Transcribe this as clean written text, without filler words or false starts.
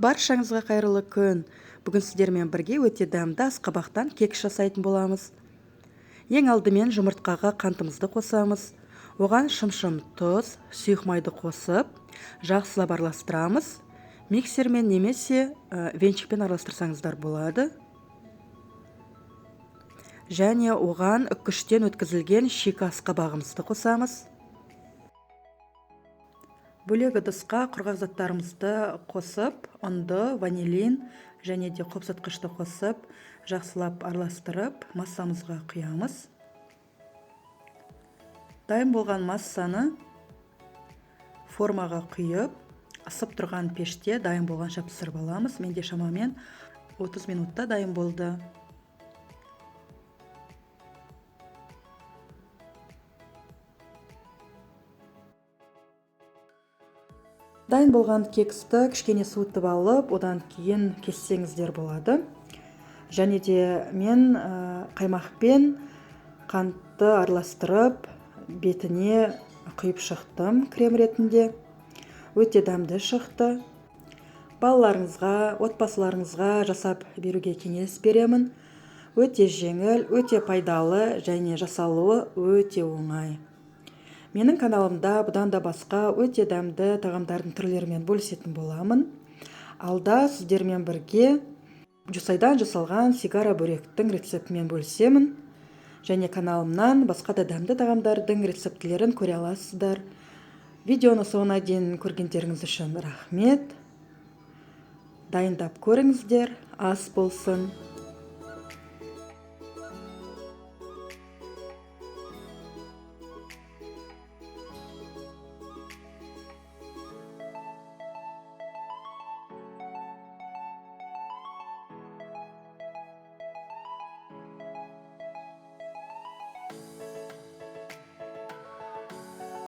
Баршаңызға қайырлы күн. Бүгін сіздермен бірге өте дәмді асқабақтан кекс жасайтын боламыз. Ең алдымен жұмыртқаға қантымызды қосамыз. Оған шым-шым тұз, сұйық майды қосып, жақсылап араластырамыз. Миксермен немесе венчикпен араластырсаңыздар болады. Және оған үккіштен өткізілген шикі асқабағымызды қосамыз. Бөлек ыдысқа құрғақ заттарымызды қосып, ұнды, ванилин және де қопсытқышты қосып, жақсылап араластырып, массамызға құямыз. Дайын болған массаны формаға құйып, ысып тұрған пеште дайын болғанша пісіріп аламыз. Менде шамамен 30 минутта дайын болды. Дайын болған кексті кішкене суытып алып, одан кейін кессеңіздер болады. Және де мен қаймақпен қантты араластырып, бетіне құйып шықтым крем ретінде. Өте дәмді шықты. Балаларыңызға, отбасыларыңызға жасап беруге кеңес беремін. Өте жеңіл, өте пайдалы және жасалуы өте оңай. Менің каналымда бұдан да басқа өте дәмді тағамдардың түрлерімен бөлісетін боламын. Алда сіздермен бірге жусайдан жасалған сигара бөректің рецептімен бөлісемін. Және каналымнан басқа да дәмді тағамдардың рецептілерін көре аласыздар. Видеоны соңына дейін көргендеріңіз үшін рахмет. Дайындап көріңіздер, ас болсын.